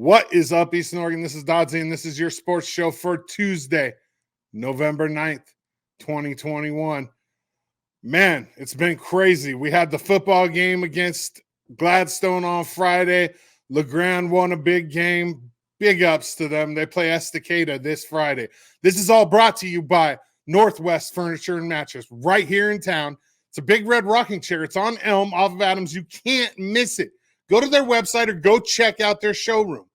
What is up, Eastern Oregon? This is Doddsy, and this is your sports show for Tuesday, November 9th, 2021. Man, it's been crazy. We had the football game against Gladstone on Friday. LeGrand won a big game. Big ups to them. They play Estacada this Friday. This is all brought to you by Northwest Furniture and Mattress right here in town. It's a big red rocking chair. It's on Elm off of Adams. You can't miss it. Go to their website or go check out their showroom.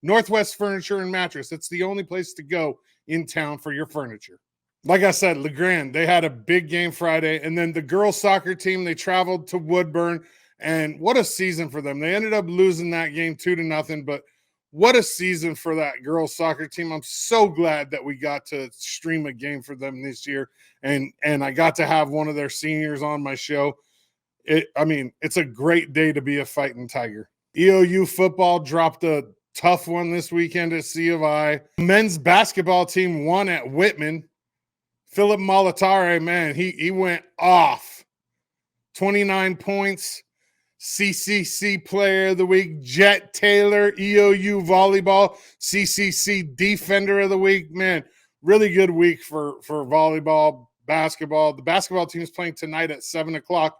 Northwest Furniture and Mattress. It's the only place to go in town for your furniture. Like I said, LeGrand, they had a big game Friday. And then the girls soccer team, they traveled to Woodburn. And what a season for them. They ended up losing that game 2-0. But what a season for that girls soccer team. I'm so glad that we got to stream a game for them this year. And I got to have one of their seniors on my show. It's a great day to be a fighting Tiger. EOU Football dropped a tough one this weekend at C of I. Men's basketball team won at Whitman. Phillip Malatare, man, he went off. 29 points. CCC Player of the Week. Jet Taylor, EOU Volleyball, CCC Defender of the Week. Man, really good week for volleyball, basketball. The basketball team is playing tonight at 7 o'clock.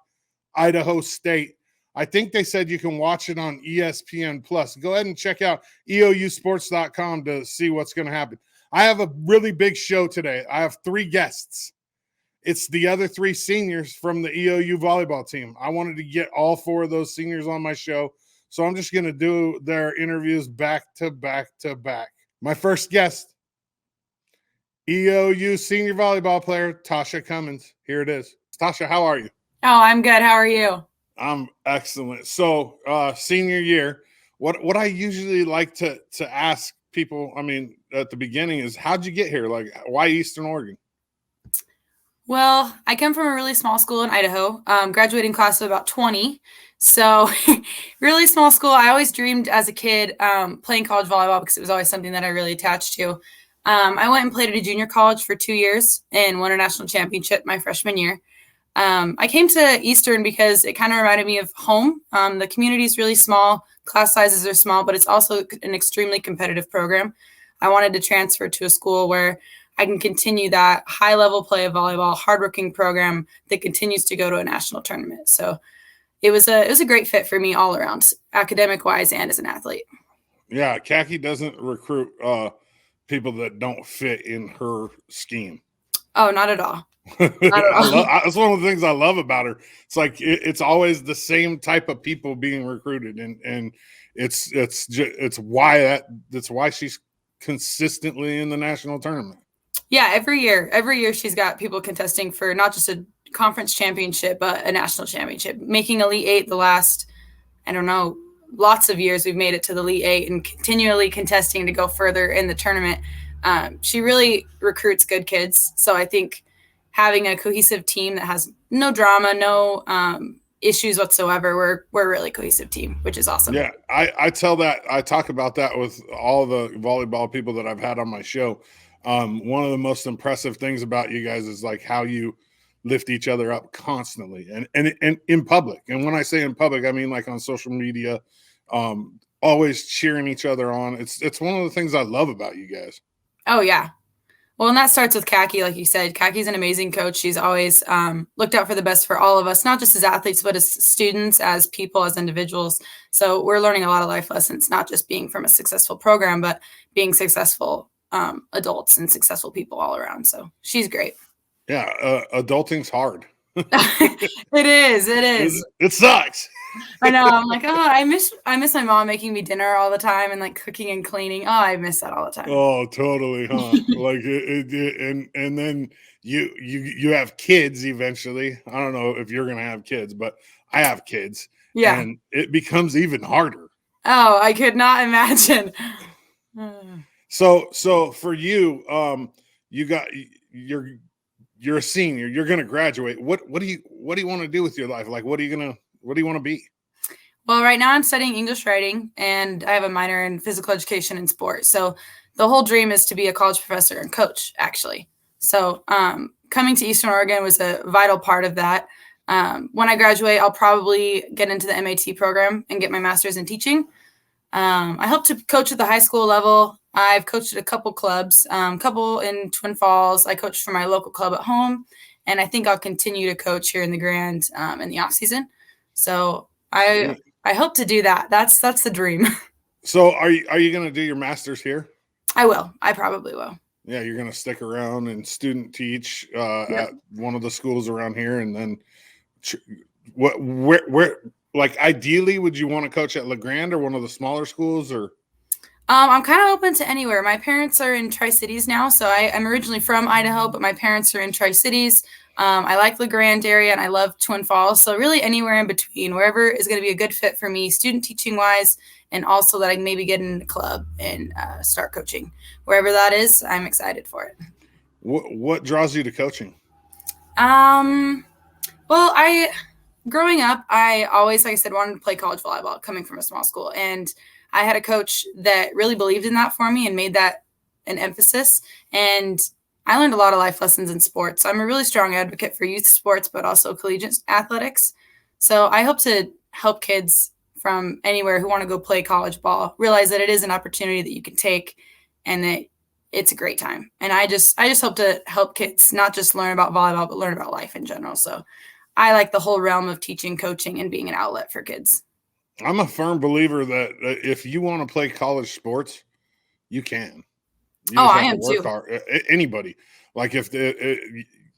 Idaho State. I think they said you can watch it on ESPN+. Go ahead and check out EOUsports.com to see what's going to happen. I have a really big show today. I have 3 guests. It's the other 3 seniors from the EOU volleyball team. I wanted to get all 4 of those seniors on my show, so I'm just going to do their interviews back to back to back. My first guest, EOU senior volleyball player, Tasha Cummins. Here it is. Tasha, how are you? Oh, I'm good. How are you? I'm excellent. So, senior year, what I usually like to ask people, at the beginning is, how'd you get here? Like, why Eastern Oregon? Well, I come from a really small school in Idaho, graduating class of about 20. So really small school. I always dreamed as a kid playing college volleyball because it was always something that I really attached to. I went and played at a junior college for 2 years and won a national championship my freshman year. I came to Eastern because it kind of reminded me of home. The community is really small. Class sizes are small, but it's also an extremely competitive program. I wanted to transfer to a school where I can continue that high-level play of volleyball, hardworking program that continues to go to a national tournament. So it was a great fit for me all around, academic-wise and as an athlete. Yeah, Kaci doesn't recruit people that don't fit in her scheme. Oh, not at all. That's one of the things I love about her. It's like it's always the same type of people being recruited, and it's why she's consistently in the national tournament. Yeah, every year she's got people contesting for not just a conference championship but a national championship, making Elite 8 the last, I don't know, lots of years we've made it to the Elite 8 and continually contesting to go further in the tournament. She really recruits good kids, so I think having a cohesive team that has no drama, no issues whatsoever. We're a really cohesive team, which is awesome. Yeah, I talk about that with all the volleyball people that I've had on my show. One of the most impressive things about you guys is like how you lift each other up constantly and in public. And when I say in public, I mean like on social media, always cheering each other on. It's one of the things I love about you guys. Oh, yeah. Well, and that starts with Kaci, like you said. Kaci's an amazing coach. She's always looked out for the best for all of us, not just as athletes, but as students, as people, as individuals. So we're learning a lot of life lessons, not just being from a successful program, but being successful adults and successful people all around. So she's great. Yeah, adulting's hard. It is. It sucks. I know. I'm like, I miss my mom making me dinner all the time and like cooking and cleaning. Oh, I miss that all the time. Oh, totally, huh? Like and then you have kids eventually. I don't know if you're gonna have kids, but I have kids. Yeah. And it becomes even harder. Oh, I could not imagine. So for you, you're a senior, you're going to graduate. What do you want to do with your life? Like, what do you want to be? Well, right now I'm studying English writing and I have a minor in physical education and sport. So the whole dream is to be a college professor and coach, actually. So coming to Eastern Oregon was a vital part of that. When I graduate, I'll probably get into the MAT program and get my master's in teaching. I hope to coach at the high school level. I've coached at a couple clubs, couple in Twin Falls. I coached for my local club at home, and I think I'll continue to coach here in the Grand in the off season. So I hope to do that. That's the dream. So are you going to do your master's here? I will. I probably will. Yeah, you're going to stick around and student teach at one of the schools around here, and then where like ideally would you want to coach at LeGrand or one of the smaller schools or? I'm kind of open to anywhere. My parents are in Tri-Cities now, so I'm originally from Idaho, but my parents are in Tri-Cities. I like the Grand area, and I love Twin Falls. So really anywhere in between, wherever is going to be a good fit for me, student teaching wise, and also that I can maybe get in a club and start coaching. Wherever that is, I'm excited for it. What draws you to coaching? Well, growing up, I always, like I said, wanted to play college volleyball coming from a small school. And I had a coach that really believed in that for me and made that an emphasis. And I learned a lot of life lessons in sports. I'm a really strong advocate for youth sports, but also collegiate athletics. So I hope to help kids from anywhere who want to go play college ball realize that it is an opportunity that you can take and that it's a great time. And I just hope to help kids not just learn about volleyball, but learn about life in general. So I like the whole realm of teaching, coaching, and being an outlet for kids. I'm a firm believer that if you want to play college sports, you can. I am too. Hard. Anybody, like if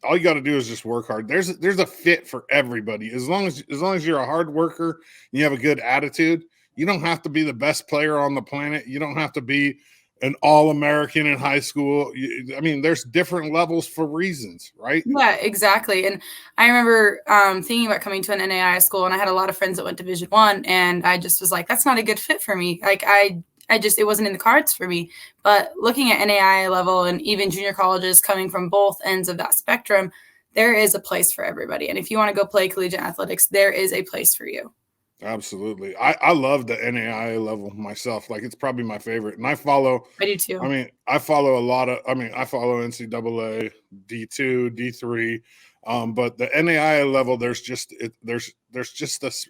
all you got to do is just work hard. There's a fit for everybody. As long as you're a hard worker, and you have a good attitude. You don't have to be the best player on the planet. You don't have to be an All-American in high school. I mean, there's different levels for reasons, right? Yeah, exactly. And I remember thinking about coming to an NAIA school, and I had a lot of friends that went Division I, and I just was like, that's not a good fit for me. Like it wasn't in the cards for me. But looking at NAIA level and even junior colleges coming from both ends of that spectrum, there is a place for everybody. And if you want to go play collegiate athletics, there is a place for you. Absolutely. I love the NAIA level myself. Like it's probably my favorite. And I do too. I follow I follow NCAA, D2, D3. But the NAIA level, there's just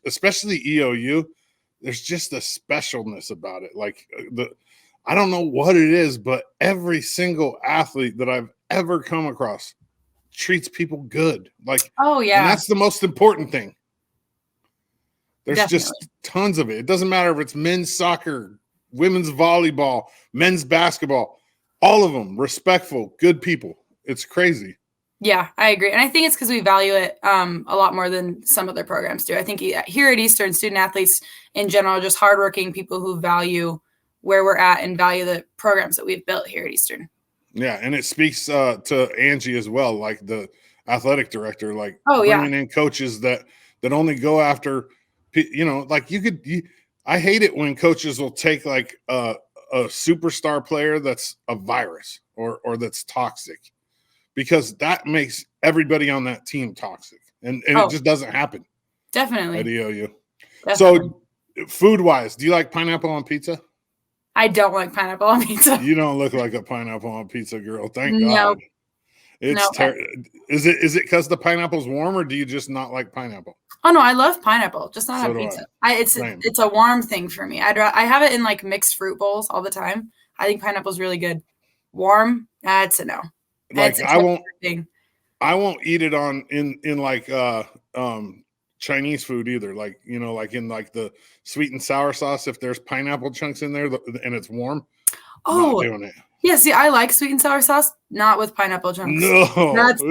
especially EOU, there's just a specialness about it. Like I don't know what it is, but every single athlete that I've ever come across treats people good. Like, oh yeah. And that's the most important thing. There's Definitely. Just tons of it. It doesn't matter if it's men's soccer, women's volleyball, men's basketball, all of them respectful, good people. It's crazy. Yeah, I agree. And I think it's because we value it a lot more than some other programs do. I think here at Eastern, student athletes in general are just hardworking people who value where we're at and value the programs that we've built here at Eastern. Yeah, and it speaks to Angie as well, like the athletic director, like bringing in coaches that only go after – like I hate it when coaches will take like a superstar player that's a virus or that's toxic, because that makes everybody on that team toxic, and it just doesn't happen. Definitely. At EOU. Definitely. So food wise, do you like pineapple on pizza? I don't like pineapple on pizza. You don't look like a pineapple on pizza girl. Thank No. God. Is it because the pineapple's warm, or do you just not like pineapple? Oh no, I love pineapple, just not on pizza. It's a warm thing for me. I have it in like mixed fruit bowls all the time. I think pineapple's really good. Warm, that's a no. Like I won't eat it in like Chinese food either. Like like in like the sweet and sour sauce. If there's pineapple chunks in there and it's warm, not doing it. Yeah, see, I like sweet and sour sauce, not with pineapple chunks. No. That's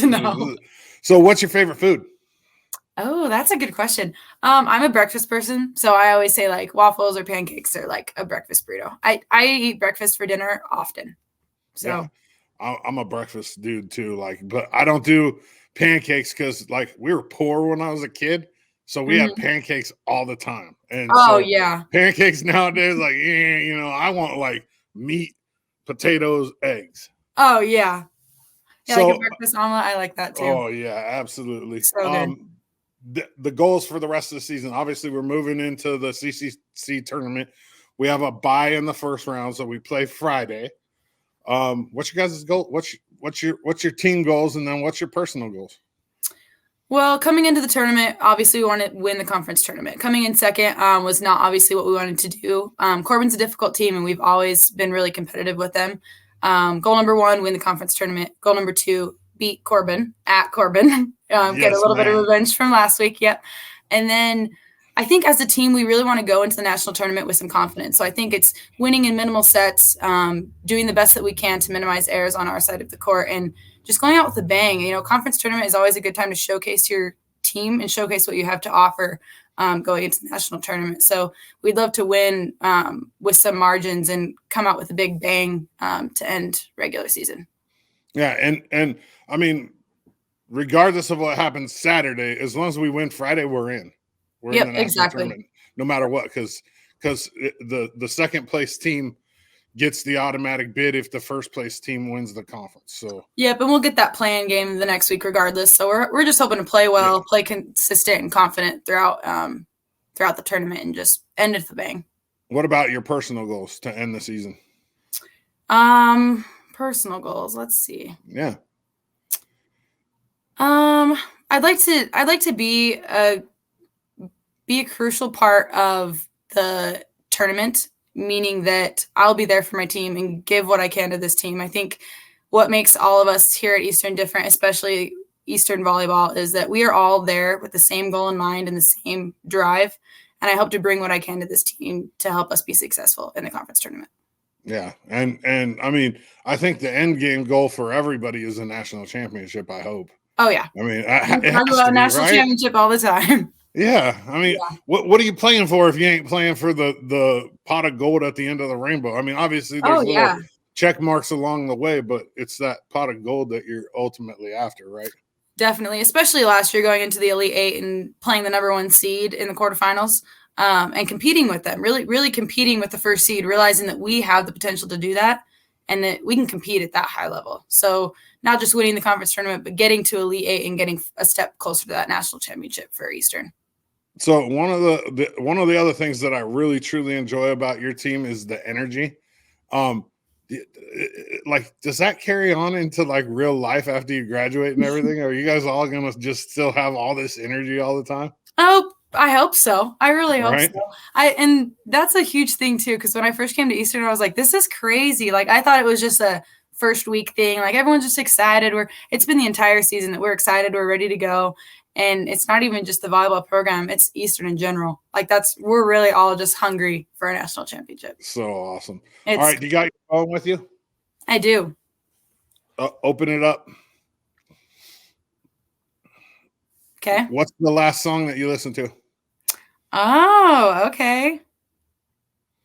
a no. So what's your favorite food? Oh, that's a good question. I'm a breakfast person, so I always say like waffles or pancakes or like a breakfast burrito. I eat breakfast for dinner often. So yeah, I'm a breakfast dude too. Like, but I don't do pancakes because like we were poor when I was a kid. So we had pancakes all the time. And pancakes nowadays, like, I want like meat, potatoes, eggs. Oh yeah. Yeah, so, like a breakfast omelet. I like that too. Oh yeah, absolutely. So good. The goals for the rest of the season. Obviously, we're moving into the CCC tournament. We have a bye in the first round, so we play Friday. What's your guys' goal? What's your team goals, and then what's your personal goals? Well, coming into the tournament, obviously we want to win the conference tournament. Coming in second was not obviously what we wanted to do. Corbin's a difficult team, and we've always been really competitive with them. Goal number 1, win the conference tournament. Goal number 2, beat Corbin at Corbin. Get a little bit of revenge from last week. Yep. And then I think as a team, we really want to go into the national tournament with some confidence. So I think it's winning in minimal sets, doing the best that we can to minimize errors on our side of the court, and just going out with a bang. Conference tournament is always a good time to showcase your team and showcase what you have to offer going into the national tournament. So we'd love to win with some margins and come out with a big bang to end regular season. Yeah, and I mean, regardless of what happens Saturday, as long as we win Friday, we're in. We're in the national tournament, no matter what, because the second place team gets the automatic bid if the first place team wins the conference. So but we'll get that play-in game the next week regardless. So we're just hoping to play well, play consistent and confident throughout the tournament, and just end it with a bang. What about your personal goals to end the season? Personal goals. Let's see. Yeah. I'd like to be a crucial part of the tournament, meaning that I'll be there for my team and give what I can to this team. I think what makes all of us here at Eastern different, especially Eastern volleyball, is that we are all there with the same goal in mind and the same drive. And I hope to bring what I can to this team to help us be successful in the conference tournament. Yeah. And I mean, I think the end game goal for everybody is a national championship, I hope. Oh, yeah. I mean, we talk about national championship all the time. Yeah. I mean, what are you playing for if you ain't playing for the pot of gold at the end of the rainbow? I mean, obviously there's little check marks along the way, but it's that pot of gold that you're ultimately after, right? Definitely, especially last year going into the Elite Eight and playing the number 1 seed in the quarterfinals and competing with them, really competing with the first seed, realizing that we have the potential to do that and that we can compete at that high level. So not just winning the conference tournament, but getting to Elite Eight and getting a step closer to that national championship for Eastern. So one of the other things that I really truly enjoy about your team is the energy. Like, does that carry on into like real life after you graduate and everything? Are you guys all gonna just still have all this energy all the time? Oh, I hope so. I really hope so. And that's a huge thing too, because when I first came to Eastern, I was like, this is crazy. Like, I thought it was just a first week thing. Like, everyone's just excited. It's been the entire season that we're excited. We're ready to go. And it's not even just the volleyball program, it's Eastern in general. Like, we're really all just hungry for a national championship. So awesome. All right, do you got your phone with you? I do. Open it up. Okay. What's the last song that you listened to? Oh, okay.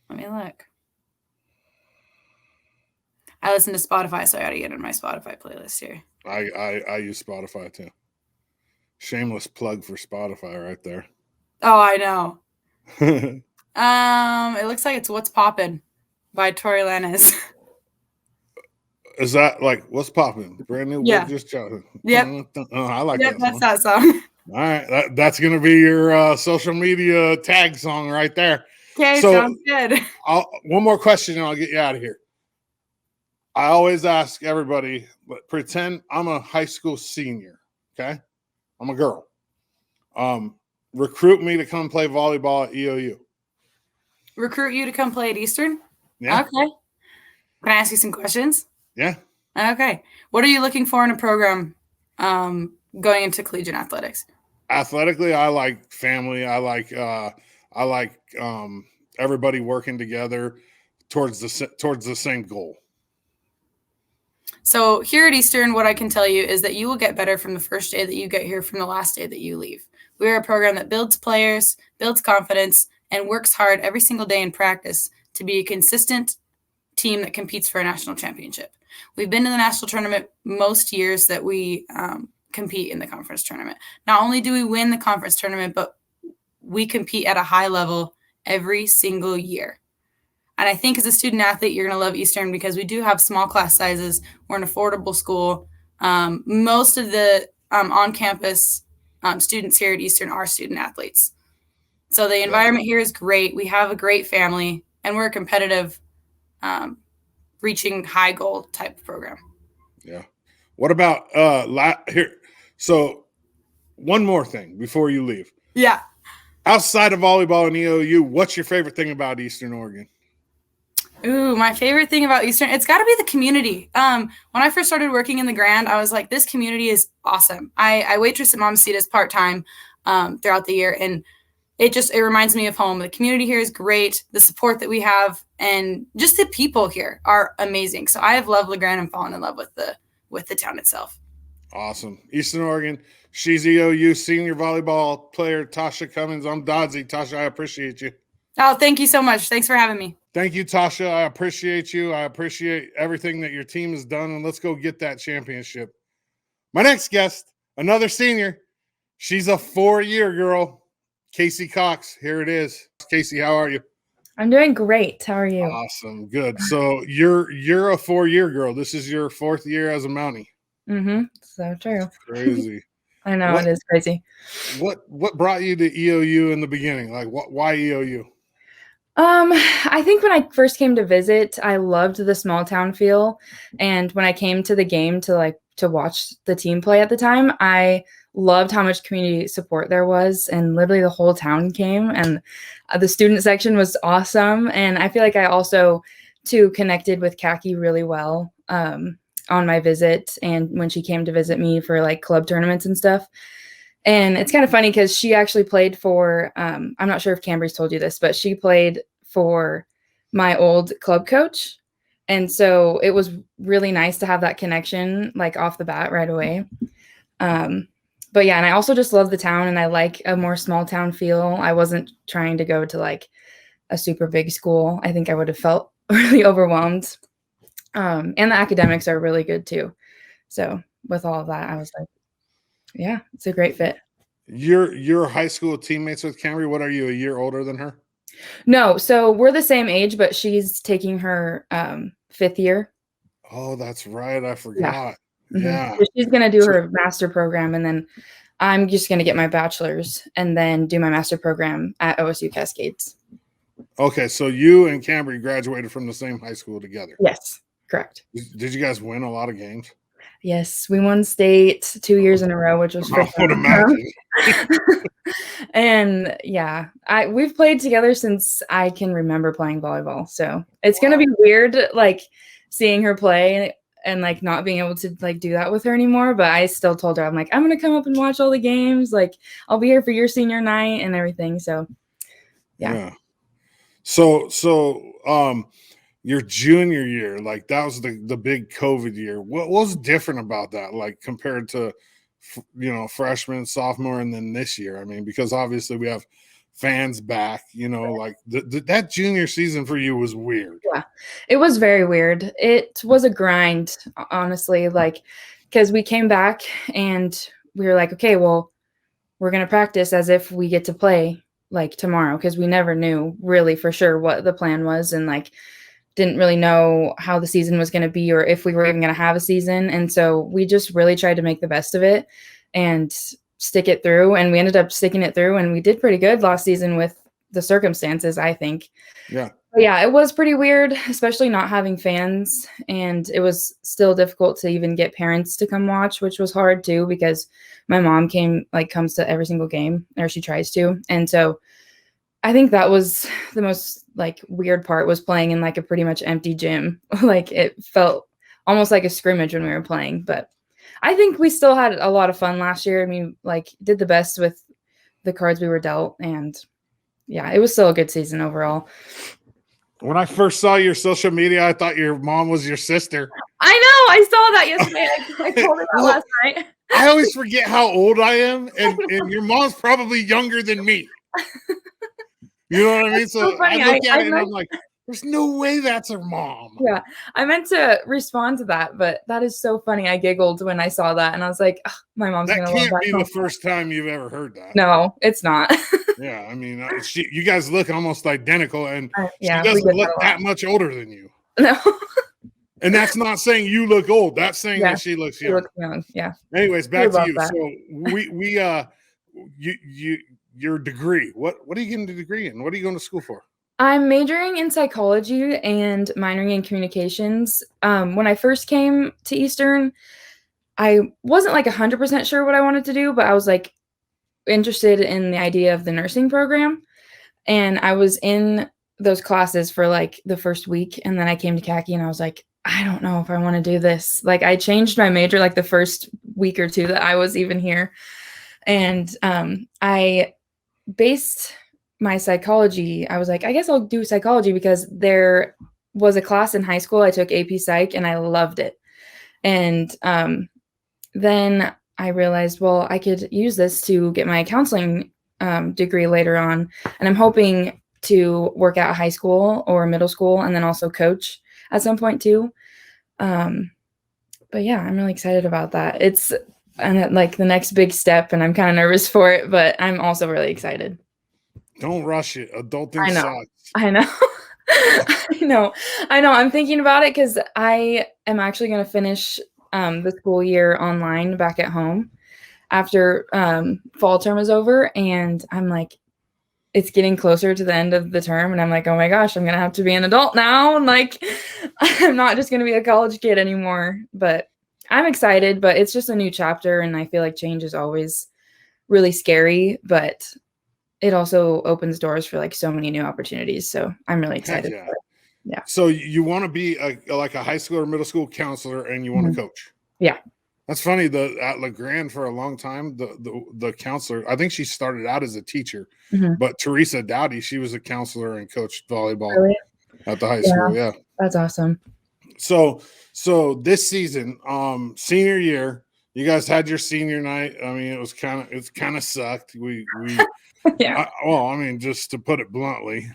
Let me look. I listen to Spotify, so I got to get in my Spotify playlist here. I use Spotify too. Shameless plug for Spotify right there. Oh, I know. It looks like it's What's Poppin' by Tori Lanez. Is that like What's Poppin'? Brand new book just chosen. Yep. I like that song. That's that song. All right. That's going to be your social media tag song right there. Okay, so, sounds good. One more question and I'll get you out of here. I always ask everybody, but pretend I'm a high school senior, okay? I'm a girl. Recruit me to come play volleyball at EOU. Recruit you to come play at Eastern? Yeah. Okay. Can I ask you some questions? Yeah. Okay. What are you looking for in a program going into collegiate athletics? Athletically, I like family. I like everybody working together towards the same goal. So here at Eastern, what I can tell you is that you will get better from the first day that you get here from the last day that you leave. We're a program that builds players, builds confidence, and works hard every single day in practice to be a consistent team that competes for a national championship. We've been to the national tournament most years that we compete in the conference tournament. Not only do we win the conference tournament, but we compete at a high level every single year. And I think as a student athlete, you're going to love Eastern because we do have small class sizes. We're an affordable school. Most of the on-campus students here at Eastern are student athletes. So the environment here is great. We have a great family, and we're a competitive, reaching high goal type of program. Yeah. What about here? So one more thing before you leave. Yeah. Outside of volleyball and EOU, what's your favorite thing about Eastern Oregon? Ooh, my favorite thing about Eastern, it's got to be the community. When I first started working in the Grand, I was like, this community is awesome. I waitress at Mamacita's part-time throughout the year, and it reminds me of home. The community here is great. The support that we have and just the people here are amazing. So I have loved La Grande and fallen in love with the town itself. Awesome. Eastern Oregon. She's EOU senior volleyball player, Tasha Cummins. I'm Dodsy. Tasha, I appreciate you. Oh, thank you so much. Thanks for having me. Thank you, Tasha. I appreciate you. I appreciate everything that your team has done, and let's go get that championship. My next guest, another senior. She's a 4-year girl, Kacy Cox. Here it is. Kacy, how are you? I'm doing great. How are you? Awesome. Good. So you're a 4-year girl. This is your 4th year as a Mountie. Mm-hmm. So true. That's crazy. I know, it is crazy. What brought you to EOU in the beginning? Like, why EOU? I think when I first came to visit, I loved the small town feel, and when I came to the game to watch the team play at the time, I loved how much community support there was, and literally the whole town came, and the student section was awesome. And I feel like I also too connected with Kaci really well on my visit, and when she came to visit me for like club tournaments and stuff. And it's kind of funny because she actually played for, I'm not sure if Cambry's told you this, but she played for my old club coach. And so it was really nice to have that connection like off the bat right away. But yeah, and I also just love the town, and I like a more small town feel. I wasn't trying to go to like a super big school. I think I would have felt really overwhelmed. And the academics are really good too. So with all of that, I was like, yeah, it's a great fit. You're high school teammates with Cambry. What are you, a year older than her? No, so we're the same age, but she's taking her 5th year. Oh, that's right. I forgot. Yeah. So she's going to do her master program, and then I'm just going to get my bachelor's and then do my master program at OSU Cascades. Okay, so you and Cambry graduated from the same high school together. Yes, correct. Did you guys win a lot of games? Yes, we won state 2 years in a row, which was I would imagine. And yeah, we've played together since I can remember playing volleyball. So it's gonna be weird, like seeing her play and like not being able to like do that with her anymore. But I still told her, I'm like, I'm gonna come up and watch all the games. Like I'll be here for your senior night and everything. So yeah. So your junior year, like that was the big COVID year. What was different about that, like compared to, freshman, sophomore, and then this year? I mean, because obviously we have fans back, like that junior season for you was weird. Yeah, it was very weird. It was a grind, honestly, like, because we came back and we were like, okay, well, we're going to practice as if we get to play like tomorrow, because we never knew really for sure what the plan was, and like didn't really know how the season was going to be or if we were even going to have a season. And so we just really tried to make the best of it and stick it through. And we ended up sticking it through, and we did pretty good last season with the circumstances, I think. Yeah. But yeah, it was pretty weird, especially not having fans. And it was still difficult to even get parents to come watch, which was hard too, because my mom comes to every single game, or she tries to. And so I think that was the most like weird part, was playing in like a pretty much empty gym. Like it felt almost like a scrimmage when we were playing, but I think we still had a lot of fun last year. I mean, like did the best with the cards we were dealt, and yeah, it was still a good season overall. When I first saw your social media, I thought your mom was your sister. I know. I saw that yesterday. I told her that last night. I always forget how old I am, and your mom's probably younger than me. You know what I mean? So I look at it and I'm like, there's no way that's her mom. Yeah, I meant to respond to that, but that is so funny. I giggled when I saw that, and I was like, oh, my mom's going to love that. That can't be the first time you've ever heard that. No, it's not. Yeah, I mean, you guys look almost identical, and she yeah, doesn't look that much older than you. No. And that's not saying you look old. That's saying that she looks young. She looks young. Yeah. Anyways, back to you. That. So your degree. What are you getting a degree in? What are you going to school for? I'm majoring in psychology and minoring in communications. When I first came to Eastern, I wasn't like 100% sure what I wanted to do, but I was like, interested in the idea of the nursing program, and I was in those classes for like the first week, and then I came to Kaci and I was like, I don't know if I want to do this. Like, I changed my major like the first week or two that I was even here, and I based my psychology. I was like, I guess I'll do psychology because there was a class in high school I took AP Psych and I loved it, and then I realized, well, I could use this to get my counseling degree later on. And I'm hoping to work at a high school or middle school and then also coach at some point too. But yeah, I'm really excited about that. It's like the next big step and I'm kind of nervous for it, but I'm also really excited. Don't rush it. Adulting sucks. I know. I know. I'm thinking about it because I am actually going to finish the school year online back at home after fall term is over, and I'm like, it's getting closer to the end of the term, and I'm like, oh my gosh, I'm gonna have to be an adult now, and like, I'm not just gonna be a college kid anymore. But I'm excited, but it's just a new chapter, and I feel like change is always really scary, but it also opens doors for like so many new opportunities. So I'm really excited. Yeah. For it. Yeah. So you want to be like a high school or middle school counselor, and you want to coach. Yeah. That's funny. At LeGrand for a long time, the counselor, I think she started out as a teacher, but Teresa Dowdy, she was a counselor and coached volleyball at the high school. Yeah. That's awesome. So this season, senior year, you guys had your senior night. I mean, it kind of sucked. We just to put it bluntly,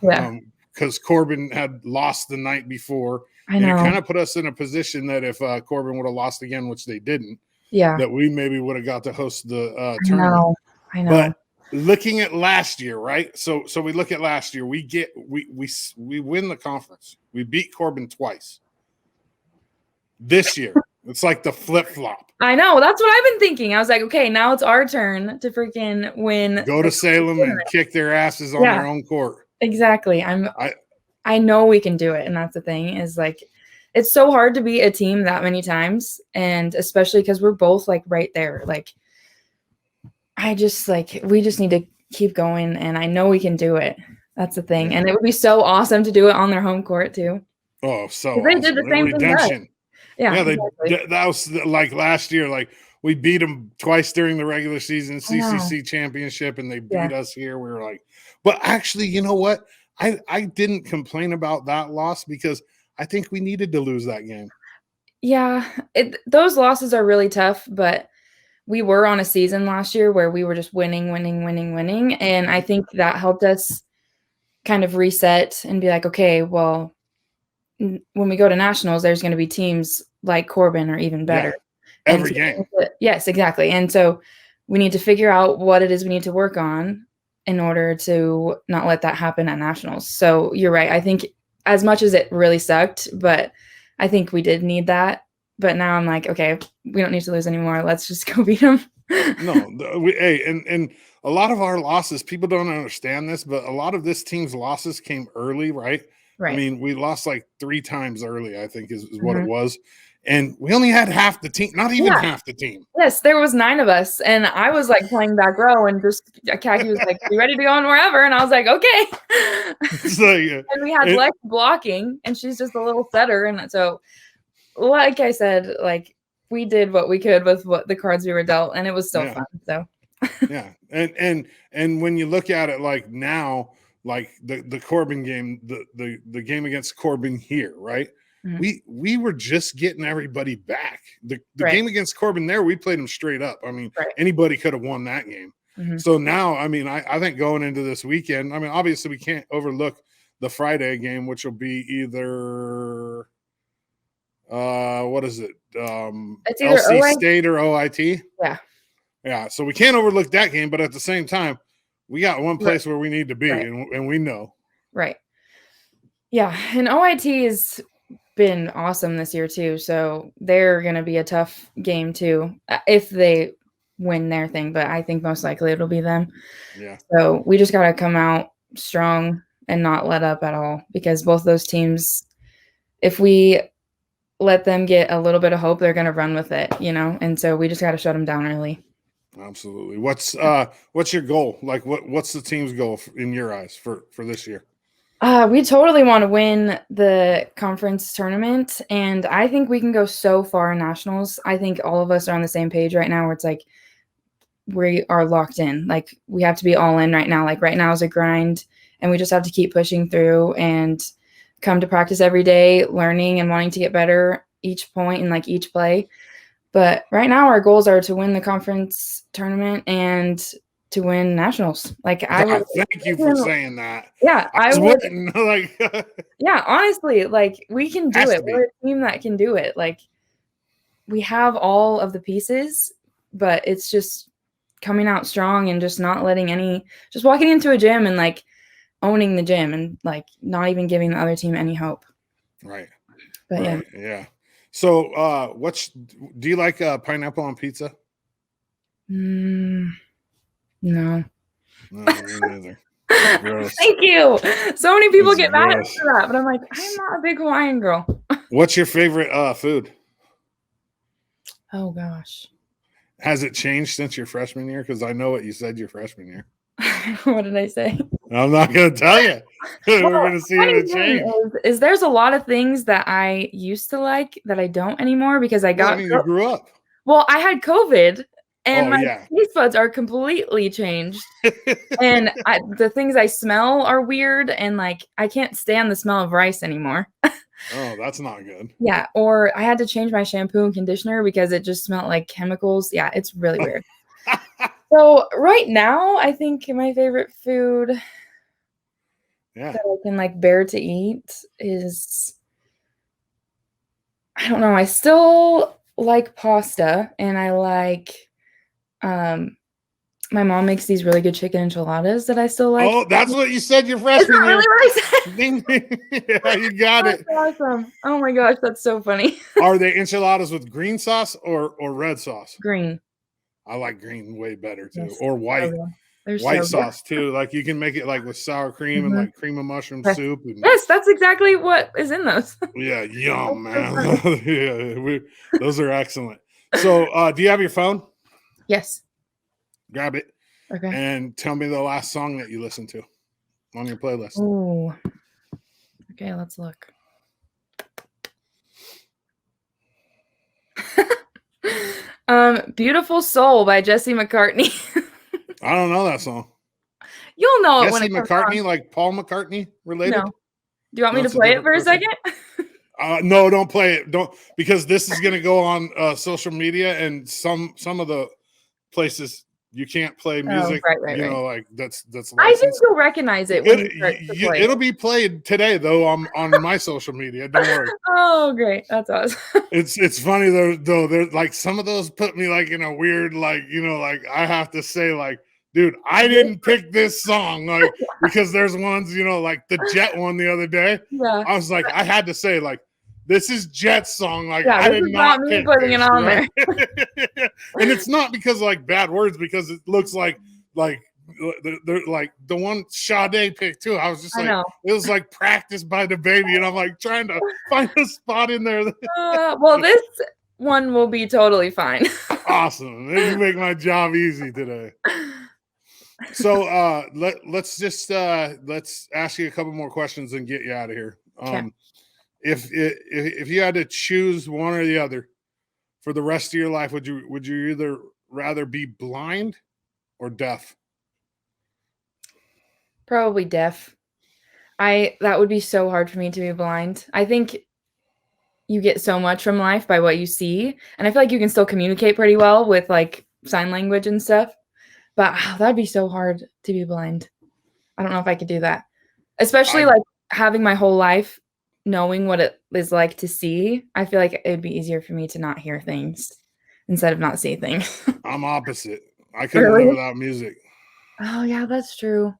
because Corbin had lost the night before. I know. And it kind of put us in a position that if Corbin would have lost again, which they didn't, that we maybe would have got to host the tournament. I know. But looking at last year, right? So we look at last year. We win the conference. We beat Corbin twice. This year, it's like the flip flop. I know. That's what I've been thinking. I was like, okay, now it's our turn to freaking win. Go to Salem and kick their asses on their own court. Exactly. I know we can do it. And that's the thing is like, it's so hard to beat a team that many times. And especially because we're both like right there. Like, we just need to keep going. And I know we can do it. That's the thing. And it would be so awesome to do it on their home court too. Oh, so they awesome. Did the same thing. Yeah. Exactly. That was like last year. Like we beat them twice during the regular season CCC championship, and they beat us here. We were like, but actually, you know what? I didn't complain about that loss because I think we needed to lose that game. Yeah, those losses are really tough, but we were on a season last year where we were just winning. And I think that helped us kind of reset and be like, okay, well, when we go to nationals, there's going to be teams like Corbin or even better. Yeah, every game. Yes, exactly. And so we need to figure out what it is we need to work on in order to not let that happen at nationals. So you're right. I think as much as it really sucked, but I think we did need that. But now I'm like, okay, we don't need to lose anymore. Let's just go beat them. And a lot of our losses, people don't understand this, but a lot of this team's losses came early, right? Right. I mean, we lost like 3 times early, I think is what it was. And we only had half the team, not even half the team. Yes, there was 9 of us. And I was like playing back row and just Kaci was like, you ready to go on wherever? And I was like, okay. And we had Lex blocking and she's just a little setter. And so, like I said, like we did what we could with what the cards we were dealt, and it was still fun. So yeah. And when you look at it like now, like the Corbin game, the game against Corbin here, right? We were just getting everybody back. The game against Corbin there, we played them straight up. I mean, anybody could have won that game. So now, I mean, I think going into this weekend, I mean, obviously we can't overlook the Friday game, which will be either what is it? It's either LC State or OIT. Yeah. So we can't overlook that game, but at the same time, we got one place where we need to be, and we know. Right. Yeah, and OIT has been awesome this year too. So they're going to be a tough game too if they win their thing, but I think most likely it'll be them. Yeah. So we just got to come out strong and not let up at all, because both those teams, if we let them get a little bit of hope, they're going to run with it, you know? And so we just got to shut them down early. Absolutely. What's your goal? Like what's the team's goal in your eyes for this year? We totally want to win the conference tournament, and I think we can go so far in nationals. I think all of us are on the same page right now where it's like we are locked in. Like we have to be all in right now. Like right now is a grind, and we just have to keep pushing through and come to practice every day, learning and wanting to get better each point and like each play. But right now our goals are to win the conference tournament and to win nationals. Like I would thank you for saying that. Yeah, I was waiting, like yeah, honestly, like we can do Has it. to be. We're a team that can do it. Like we have all of the pieces, but it's just coming out strong and just not letting just walking into a gym and like owning the gym and like not even giving the other team any hope. Right. But right. Yeah. So do you like pineapple on pizza? No. No, me neither. Thank you. So many people It's get mad at me gross. for that, but I'm like, I'm not a big Hawaiian girl. What's your favorite food? Oh gosh. Has it changed since your freshman year? Because I know what you said your freshman year. What did I say? I'm not going to tell you. We're going to see if it changed. Is there's a lot of things that I used to like that I don't anymore because I got. you grew up. Well, I had COVID, and my yeah. taste buds are completely changed. And the things I smell are weird, and like I can't stand the smell of rice anymore. Oh, that's not good. Yeah, or I had to change my shampoo and conditioner because it just smelled like chemicals. Yeah, it's really weird. So right now, I think my favorite food that I can like bear to eat is, I don't know, I still like pasta, and I like my mom makes these really good chicken enchiladas that I still like. Oh, that's what you said your freshman year. Really what I said? Yeah, you got it. That's awesome. Oh my gosh, that's so funny. Are they enchiladas with green sauce or red sauce? Green. I like green way better too. Yes, or white. White sauce too. Like you can make it like with sour cream and like cream of mushroom soup. And, yes, that's exactly what is in those. Yeah, yum, man. Yeah, those are excellent. So do you have your phone? Yes. Grab it. Okay. And tell me the last song that you listened to on your playlist. Ooh. Okay, let's look. Beautiful Soul by Jesse McCartney. I don't know that song. You'll know it when Jesse it comes McCartney, on. Like Paul McCartney related? No. Do you want me to play it for a second? No, don't play it. Don't, because this is going to go on social media, and some of the places you can't play music. Right. You know, like that's licensed. I think you'll recognize it when you start to play. It'll be played today though on my social media. Don't worry. Oh, great. That's awesome. It's funny though. There's like some of those put me like in a weird, like, you know, like I have to say like, dude, I didn't pick this song, like, because there's ones, you know, like the Jet one the other day. Yeah. I was like, I had to say like, this is Jet's song. Like, yeah, I did not me pick putting this, it on right? there. And it's not because of, like, bad words, because it looks like they're like the one Sade picked too. I was just like, it was like practiced by the baby, and I'm like trying to find a spot in there. Well, this one will be totally fine. Awesome. You make my job easy today. So let's ask you a couple more questions and get you out of here. If you had to choose one or the other for the rest of your life, would you either rather be blind or deaf? Probably deaf. That would be so hard for me to be blind. I think you get so much from life by what you see, and I feel like you can still communicate pretty well with like sign language and stuff. But that'd be so hard to be blind. I don't know if I could do that, especially like having my whole life knowing what it is like to see. I feel like it'd be easier for me to not hear things instead of not see things. I'm opposite. I couldn't live without music. Oh yeah, that's true.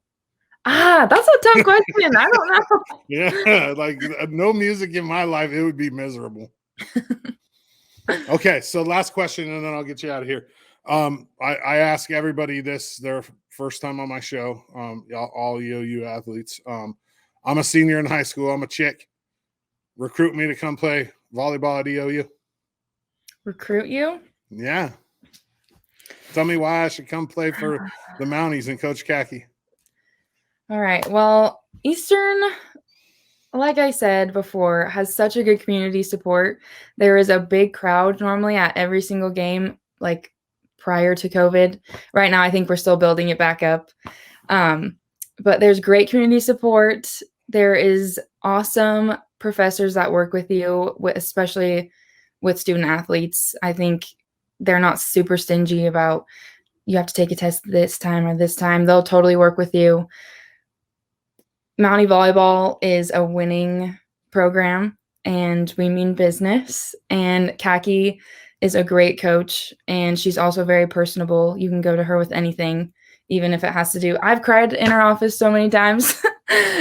That's a tough question. I don't know. Yeah, like no music in my life, it would be miserable. Okay, so last question, and then I'll get you out of here. I ask everybody this their first time on my show, all EOU athletes. I'm a senior in high school. I'm a chick. Recruit me to come play volleyball at EOU. Recruit you? Yeah. Tell me why I should come play for the Mounties and Coach Kaci. All right. Well, Eastern, like I said before, has such a good community support. There is a big crowd normally at every single game, like prior to COVID. Right now, I think we're still building it back up. But there's great community support. There is awesome professors that work with you, especially with student athletes. I think they're not super stingy about you have to take a test this time or this time. They'll totally work with you. Mountie Volleyball is a winning program, and we mean business. And Kaci is a great coach, and she's also very personable. You can go to her with anything, even if it has to do. I've cried in her office so many times,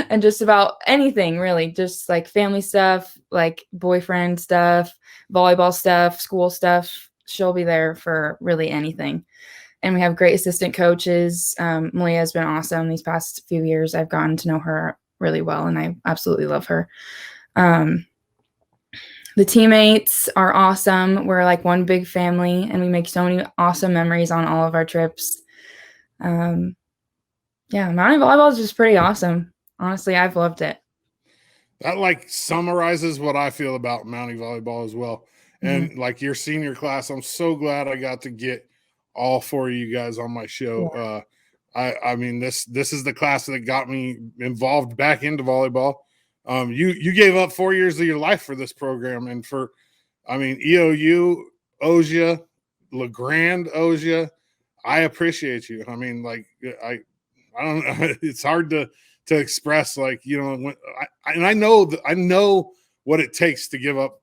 and just about anything, really, just like family stuff, like boyfriend stuff, volleyball stuff, school stuff. She'll be there for really anything. And we have great assistant coaches. Malia has been awesome these past few years. I've gotten to know her really well, and I absolutely love her. The teammates are awesome. We're like one big family, and we make so many awesome memories on all of our trips. Mountie Volleyball is just pretty awesome. Honestly, I've loved it. That like summarizes what I feel about Mountie Volleyball as well. And like your senior class, I'm so glad I got to get all four of you guys on my show. Yeah. I mean, this is the class that got me involved back into volleyball. You gave up 4 years of your life for this program, and for, I mean, EOU owes you, LeGrand owes you. I appreciate you. I mean, like I don't know. It's hard to express, like, you know, I know what it takes to give up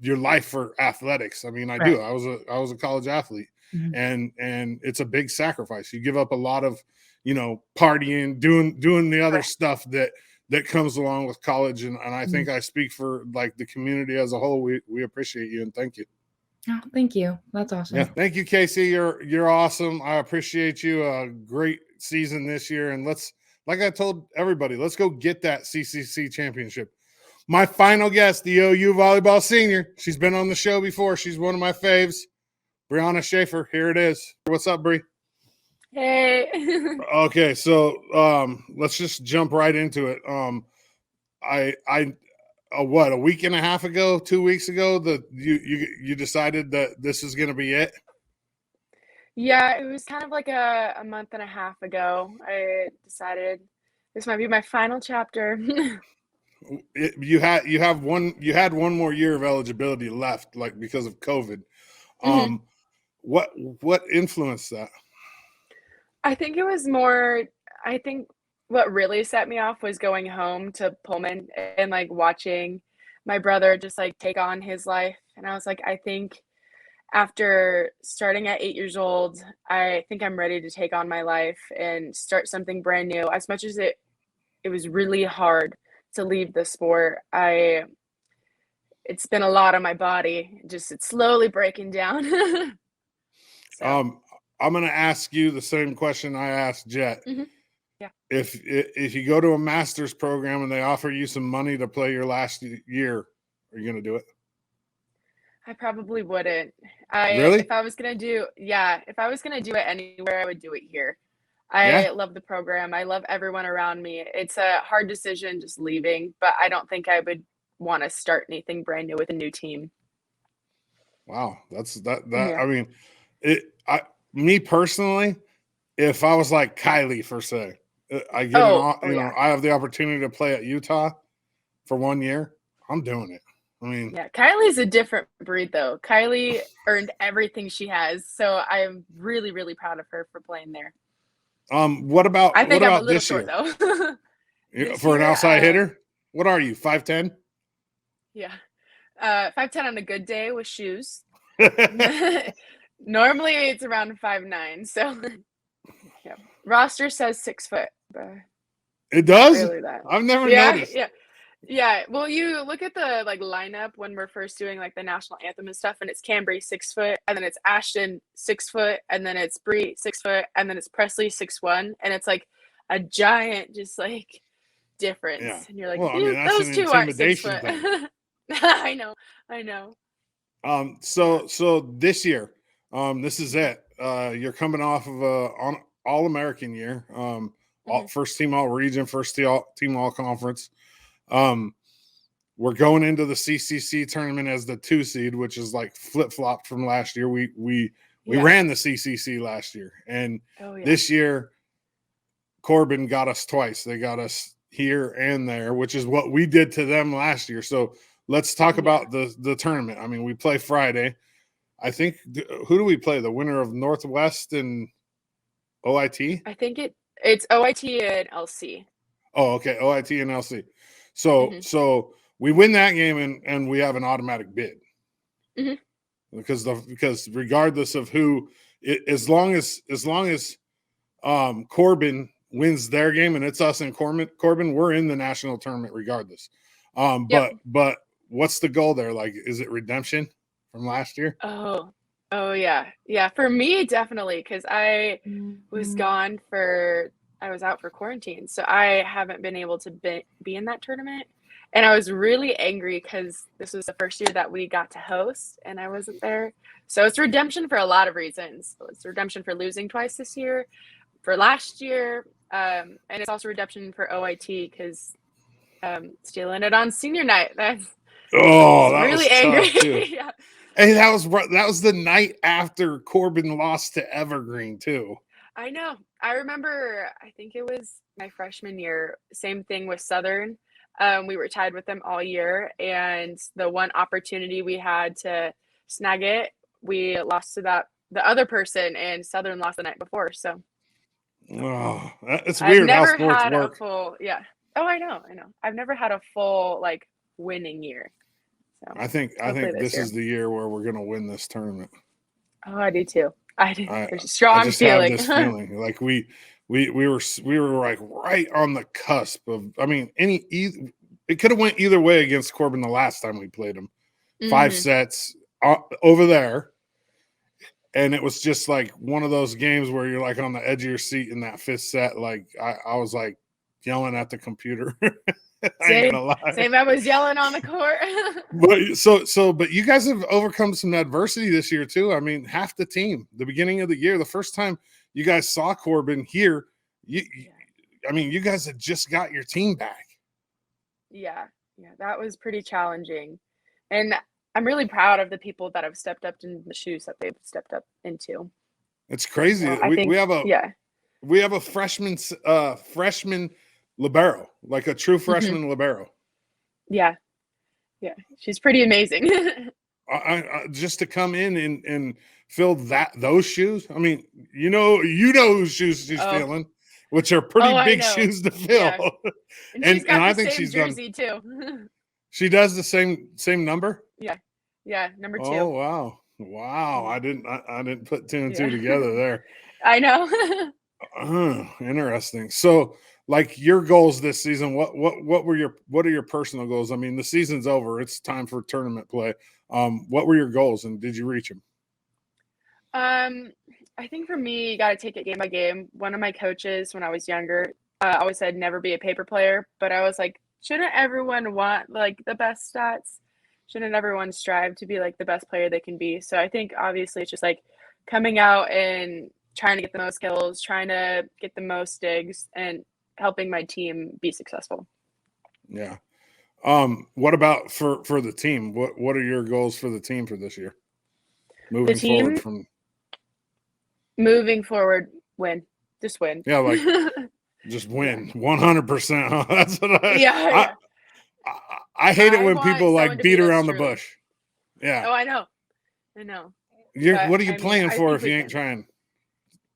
your life for athletics. I mean, I do. I was a college athlete. And it's a big sacrifice. You give up a lot of, you know, partying, doing the other stuff that comes along with college. And I think I speak for like the community as a whole. We appreciate you and thank you. Oh, thank you. That's awesome. Yeah, thank you, Kaci. You're awesome. I appreciate you. A great season this year. And like I told everybody, let's go get that CCC championship. My final guest, the EOU volleyball senior. She's been on the show before. She's one of my faves. Breanna Shaffer, here it is. What's up, Bree? Hey. Okay, so let's just jump right into it. A week and a half ago, 2 weeks ago, that you decided that this is going to be it? Yeah, it was kind of like a month and a half ago. I decided this might be my final chapter. You had one more year of eligibility left, like because of COVID. What influenced that? I think it was more, I think what really set me off was going home to Pullman and like watching my brother just like take on his life. And I was like, I think after starting at 8 years old, I think I'm ready to take on my life and start something brand new. As much as it was really hard to leave the sport, it's been a lot on my body. It's slowly breaking down. I'm going to ask you the same question I asked Jet. Yeah. If you go to a master's program and they offer you some money to play your last year, are you going to do it? I probably wouldn't. Really? If I was going to do it anywhere, I would do it here. I love the program. I love everyone around me. It's a hard decision just leaving, but I don't think I would want to start anything brand new with a new team. Wow. That Yeah. I mean, me personally, if I was like Kylie for say, I get I have the opportunity to play at Utah for 1 year, I'm doing it. I mean, yeah, Kylie's a different breed though. Kylie earned everything she has, so I'm really, really proud of her for playing there. What about I think I'm a little this short year? Though. For an outside hitter? What are you, 5'10"? Yeah. 5'10" on a good day with shoes. Normally it's around 5'9", so yeah. Roster says 6 foot, but it does? really that. I've never noticed. Yeah. Well, you look at the like lineup when we're first doing like the national anthem and stuff, and it's Cambry 6 foot, and then it's Ashton 6 foot, and then it's Bree 6 foot, and then it's Presley 6'1", and it's like a giant just like difference. Yeah. And you're like, well, I mean, that's those an two aren't 6 intimidation foot. thing. I know. So this year, this is it. you're coming off of a All-American year, first team All-Region, first team All-Conference. We're going into the CCC tournament as the 2 seed, which is like flip-flopped from last year. We ran the CCC last year, and this year Corbin got us twice. They got us here and there, which is what we did to them last year. So let's talk about the tournament. I mean, we play Friday. I think who do we play? The winner of Northwest and OIT? I think it's OIT and LC. Oh, okay, OIT and LC. So we win that game and we have an automatic bid. Because regardless of who, as long as Corbin wins their game and it's us and Corbin, we're in the national tournament regardless. But what's the goal there? Like, is it redemption from last year? Oh yeah. For me, definitely, because I was gone I was out for quarantine, so I haven't been able to be in that tournament. And I was really angry because this was the first year that we got to host and I wasn't there. So it's redemption for a lot of reasons. It's redemption for losing twice this year, for last year, and it's also redemption for OIT because stealing it on senior night. That really was angry. Tough too. Yeah. Hey, that was the night after Corbin lost to Evergreen too. I know. I remember, I think it was my freshman year, same thing with Southern. We were tied with them all year, and the one opportunity we had to snag it, we lost to the other person, and Southern lost the night before. So, it's weird how sports work. Oh, I know. I've never had a full winning year. So I think this is the year where we're gonna win this tournament. Oh, I do too. There's a strong feeling. Have this feeling like we were like right on the cusp of. I mean, it could have went either way against Corbin the last time we played him. 5 sets over there, and it was just like one of those games where you're like on the edge of your seat in that 5th set. Like I was like yelling at the computer. Same. I was yelling on the court. But you guys have overcome some adversity this year too. I mean, half the team, the beginning of the year, the first time you guys saw Corbin here, you guys had just got your team back. Yeah, that was pretty challenging, and I'm really proud of the people that have stepped up in the shoes that they've stepped up into. It's crazy. We have a freshman libero, like a true freshman libero. Yeah, she's pretty amazing. I just to come in and fill those shoes. I mean, you know whose shoes she's filling, which are pretty big shoes to fill. Yeah. And I think she's jersey too. She does the same number. Yeah, number 2. Oh wow! I didn't put 2 and 2 together there. I know. Interesting. So, like your goals this season, what are your personal goals? I mean, the season's over; it's time for tournament play. What were your goals, and did you reach them? I think for me, you got to take it game by game. One of my coaches, when I was younger, always said never be a paper player. But I was like, shouldn't everyone want the best stats? Shouldn't everyone strive to be the best player they can be? So I think obviously it's just coming out and trying to get the most skills, trying to get the most digs, and helping my team be successful. Yeah. What about for the team? What are your goals for the team for this year? Moving forward, win. Just win. Yeah, just win. 100%. Huh? That's what I hate it when people beat around the bush. Yeah. Oh, I know. What are you playing for if you ain't trying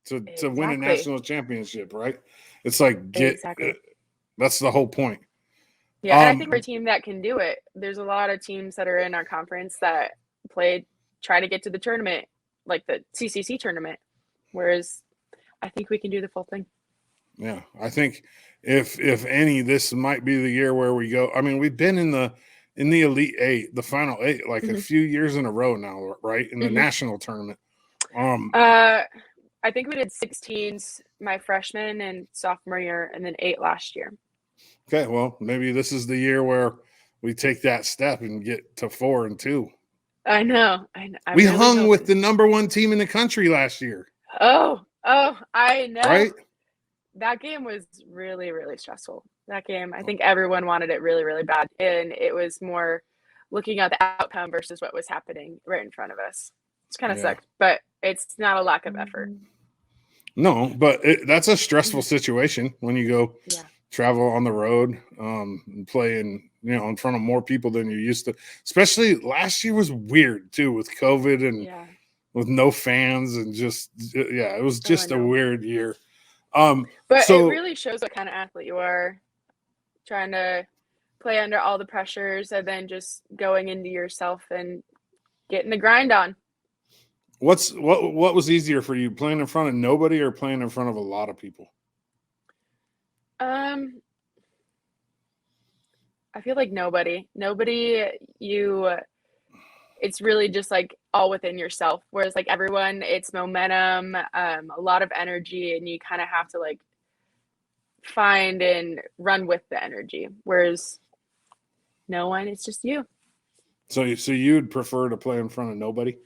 to win a national championship, right? It's that's the whole point. Yeah, and I think we're a team that can do it. There's a lot of teams that are in our conference that try to get to the tournament, like the CCC tournament, whereas I think we can do the full thing. Yeah, I think if any, this might be the year where we go. I mean, we've been in the Elite 8, the Final 8, a few years in a row now, right? In the national tournament. I think we did 16s my freshman and sophomore year, and then 8 last year. Okay, well, maybe this is the year where we take that step and get to 4 and 2. I know. We hung with the number 1 team in the country last year. Oh, I know. right? That game was really, really stressful. That game, I think everyone wanted it really, really bad. And it was more looking at the outcome versus what was happening right in front of us. It's kind of Yeah. sucked, but it's not a lack of effort. No, but that's a stressful situation when you go Yeah. travel on the road, and play in front of more people than you're used to. Especially last year was weird too with COVID and Yeah. with no fans and just it was Oh, I just a know. weird year. But it So really shows what kind of athlete you are, trying to play under all the pressures and then just going into yourself and getting the grind on. what was easier for you, playing in front of nobody or playing in front of a lot of people? I feel like nobody, it's really just like all within yourself. Whereas like everyone, it's momentum, a lot of energy, and you kind of have to like find and run with the energy. Whereas no one, it's just you. So you'd prefer to play in front of nobody?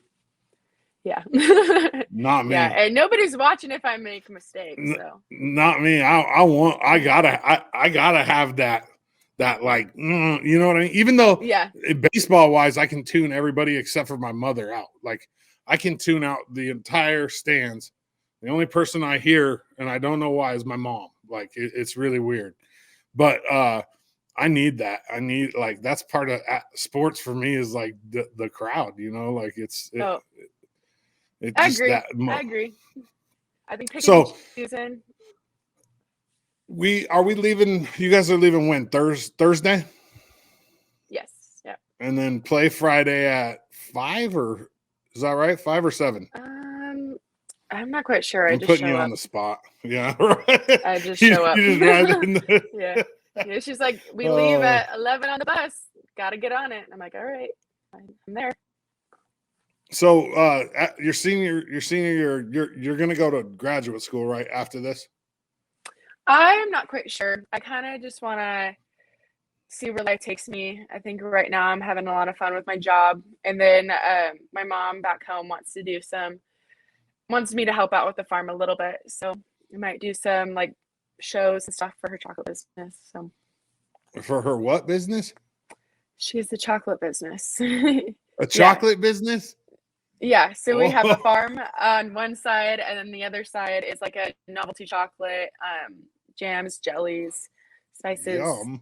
Yeah. Not me. Yeah, and nobody's watching if I make mistakes. So Not me. I gotta have that like, you know what I mean? Even though yeah, baseball wise, I can tune everybody except for my mother out. Like I can tune out the entire stands. The only person I hear, and I don't know why, is my mom. Like it's really weird. But I need that. I need, like, that's part of sports for me, is like the crowd, like it I just agree. that. I agree. I think picking So and choosing. we leaving. You guys are leaving when? Thursday? Yes. Yeah. And then play Friday at 5, or is that right? 5 or 7? I'm not quite sure. I I'm just putting show you up. on the spot. Yeah, right. I just show up. You just ride in the Yeah. Yeah. She's like, we leave at 11 on the bus. Got to get on it. And I'm like, all right, I'm there. So your senior year, you're gonna go to graduate school right after this? I'm not quite sure. I kind of just want to see where life takes me. I think right now I'm having a lot of fun with my job. And then my mom back home wants me to help out with the farm a little bit. So I might do some like shows and stuff for her chocolate business. So For her what business? she has the chocolate business. A chocolate business? Yeah. So we have a farm on one side, and then the other side is like a novelty chocolate, jams, jellies, spices. Yum.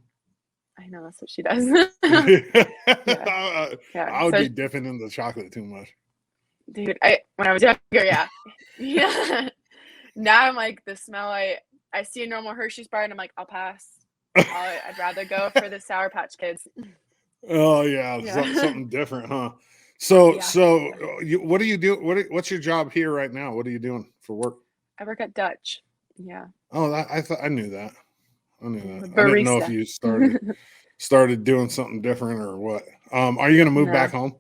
I know that's what she does. Yeah. I would be dipping in the chocolate too much. Dude, when I was younger, yeah. Yeah. Now I'm like, the smell, I see a normal Hershey's bar and I'm like, I'll pass. I'd rather go for the Sour Patch Kids. Oh yeah. Something different, huh? So what do you do? What's your job here right now? What are you doing for work? I work at Dutch. Yeah. Oh, I thought I knew that. I didn't know if you started doing something different or what. Are you gonna move back home?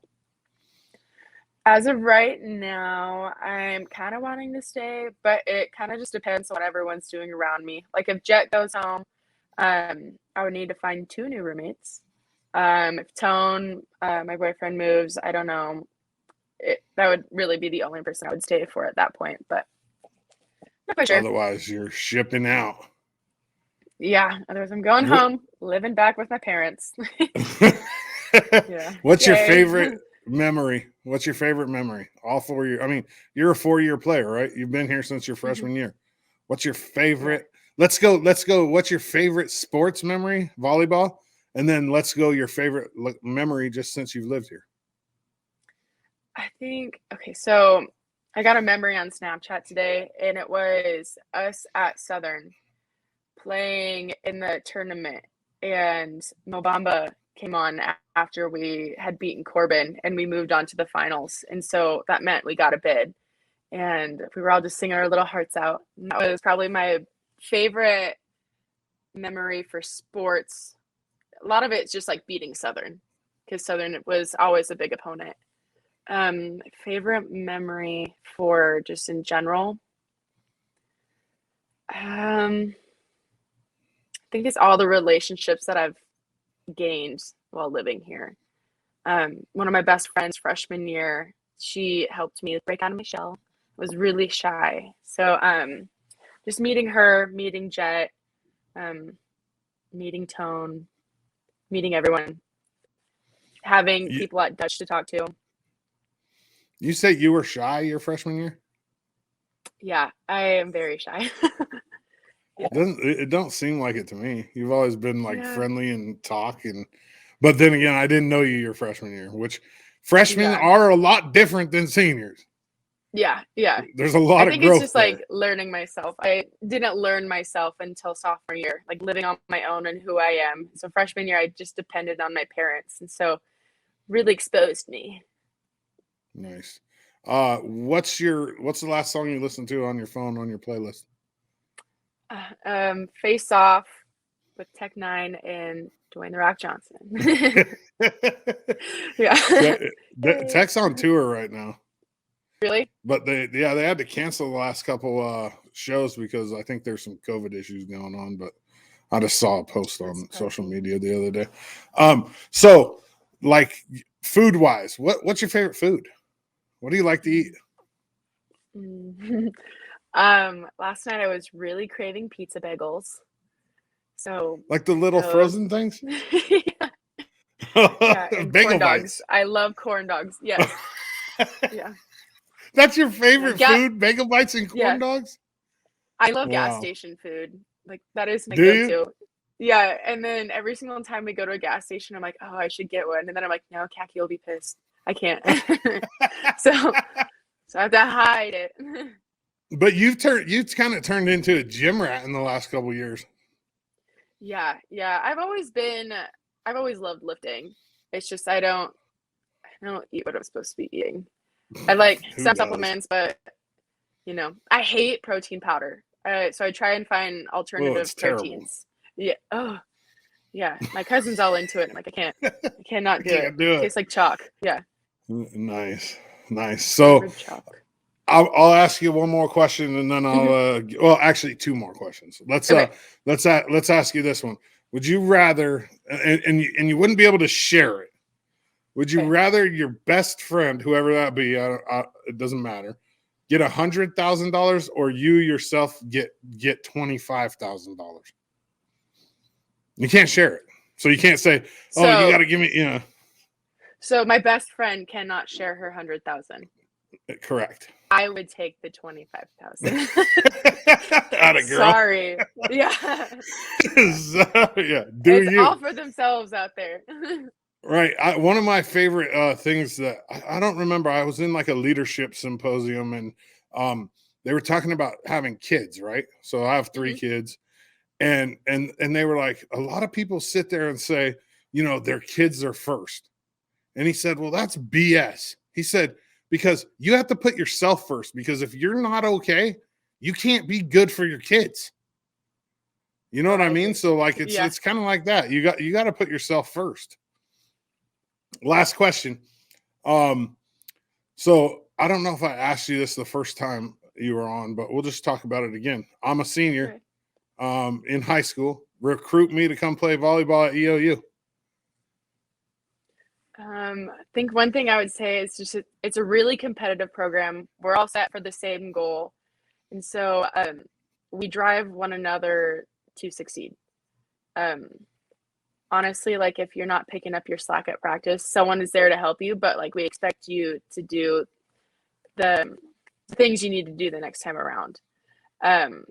As of right now, I'm kind of wanting to stay, but it kind of just depends on what everyone's doing around me. Like if Jet goes home, I would need to find 2 new roommates. If Tone, my boyfriend, moves, I don't know. That would really be the only person I would stay for at that point, but not quite sure. Otherwise, you're shipping out. Yeah, otherwise I'm going home, living back with my parents. Yeah. What's your favorite memory? What's your favorite memory? All 4 years. I mean, you're a 4-year player, right? You've been here since your freshman year. What's your favorite? Let's go. What's your favorite sports memory? Volleyball. And then let's go your favorite memory just since you've lived here. I think, okay, so I got a memory on Snapchat today, and it was us at Southern playing in the tournament, and Mobamba came on after we had beaten Corbin, and we moved on to the finals. And so that meant we got a bid, and we were all just singing our little hearts out. And that was probably my favorite memory for sports. A lot of it's just like beating Southern, because Southern was always a big opponent. Favorite memory for just in general, I think it's all the relationships that I've gained while living here. One of my best friends freshman year, she helped me break out of my shell was really shy. So just meeting her, meeting Jet, meeting Tone, meeting everyone, having people at Dutch to talk to. You say you were shy your freshman year? Yeah, I am very shy. Yeah. It don't seem like it to me. You've always been like Yeah. friendly and but then again, I didn't know you your freshman year, which freshmen Yeah. are a lot different than seniors. Yeah. There's a lot I think of growth it's just there. like learning myself. I didn't learn myself until sophomore year, like living on my own and who I am. So freshman year, I just depended on my parents, and so really exposed me. Nice. What's the last song you listened to on your phone on your playlist? Face Off with Tech Nine and Dwayne The Rock Johnson. Yeah. Tech's on tour right now. Really? But they had to cancel the last couple shows because I think there's some COVID issues going on. But I just saw a post on social media the other day. So like food wise, what's your favorite food? What do you like to eat? Last night I was really craving pizza bagels. So like the little frozen things? Yeah. Yeah, and Bagel corn dogs. bites. I love corn dogs. Yes. Yeah. That's your favorite food? Bagel bites and corn dogs? I love gas station food. Like that is my Do go-to. you? Yeah. And then every single time we go to a gas station, I'm like, oh, I should get one. And then I'm like, no, Kaci will be pissed. I can't. so I have to hide it. But you've kind of turned into a gym rat in the last couple of years. Yeah. I've always loved lifting. It's just I don't eat what I'm supposed to be eating. I like some supplements, but I hate protein powder. So I try and find alternative proteins. Yeah. Oh, yeah. My cousin's all into it. I'm like, I cannot do it. It tastes like chalk. Yeah. Nice. So I'll ask you one more question, and then I'll actually two more questions. Let's ask you this one. Would you rather, and you wouldn't be able to share it, would you rather your best friend, whoever that be, it doesn't matter, get $100,000 or you yourself get $25,000? You can't share it, so you can't say, you got to give me, So my best friend cannot share her 100,000. Correct. I would take the 25,000. Sorry. Yeah. You all for themselves out there. Right. One of my favorite things that I don't remember, I was in like a leadership symposium, and they were talking about having kids, right? So I have 3 kids, and they were like, a lot of people sit there and say, their kids are first. And he said, well, that's BS. He said, because you have to put yourself first, because if you're not okay, you can't be good for your kids. You know what I mean? So like it's kind of like that. You got to put yourself first. Last question. So I don't know if I asked you this the first time you were on, but we'll just talk about it again. I'm a senior in high school. Recruit me to come play volleyball at EOU. I think one thing I would say is just it's a really competitive program. We're all set for the same goal. And so we drive one another to succeed. Honestly, like if you're not picking up your slack at practice, someone is there to help you, but like we expect you to do the things you need to do the next time around. And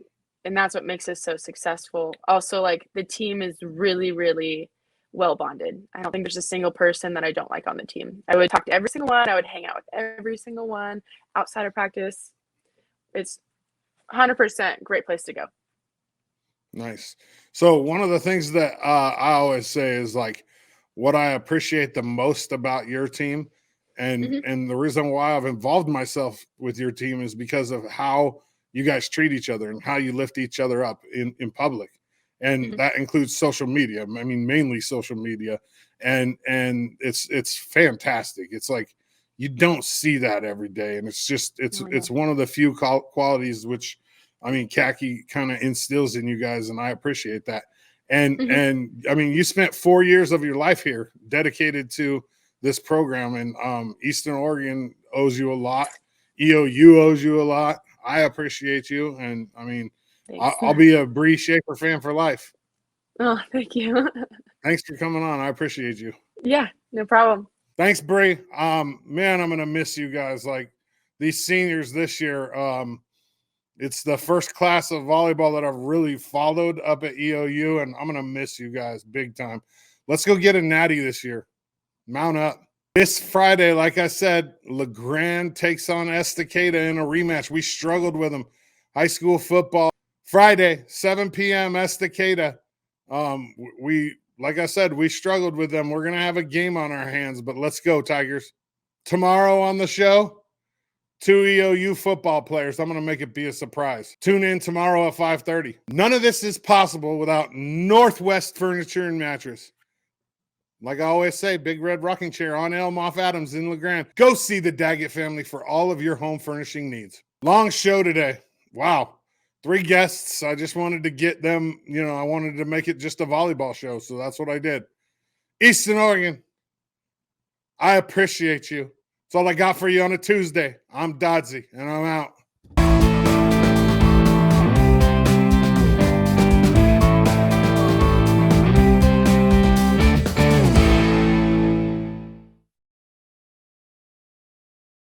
that's what makes us so successful. Also, like the team is really, really well bonded. I don't think there's a single person that I don't like on the team. I would talk to every single one. I would hang out with every single one outside of practice. It's 100% great place to go. Nice. So one of the things that I always say is like what I appreciate the most about your team, and the reason why I've involved myself with your team is because of how you guys treat each other and how you lift each other up in public. And that includes social media. I mean, mainly social media. And it's fantastic. It's like you don't see that every day. And it's just it's one of the few qualities which, I mean, Kaci kind of instills in you guys, and I appreciate that. And I mean, you spent 4 years of your life here dedicated to this program, and Eastern Oregon owes you a lot. EOU owes you a lot. I appreciate you. And I mean, Thanks. I'll be a Bree Shaffer fan for life. Oh, thank you. Thanks for coming on. I appreciate you. Yeah, no problem. Thanks, Bree. Man, I'm gonna miss you guys. Like these seniors this year. It's the first class of volleyball that I've really followed up at EOU, and I'm gonna miss you guys big time. Let's go get a natty this year. Mount up. This Friday, like I said, LeGrand takes on Estacada in a rematch. We struggled with them. High school football. Friday, 7 p.m. Estacada. Like I said, we struggled with them. We're going to have a game on our hands, but let's go, Tigers. Tomorrow on the show, 2 EOU football players. I'm going to make it be a surprise. Tune in tomorrow at 5:30. None of this is possible without Northwest Furniture and Mattress. Like I always say, Big Red Rocking Chair on Elm off Adams in LeGrand. Go see the Daggett family for all of your home furnishing needs. Long show today. Wow. 3 guests. I just wanted to get them, I wanted to make it just a volleyball show. So that's what I did. Eastern Oregon, I appreciate you. That's all I got for you on a Tuesday. I'm Dodsey, and I'm out.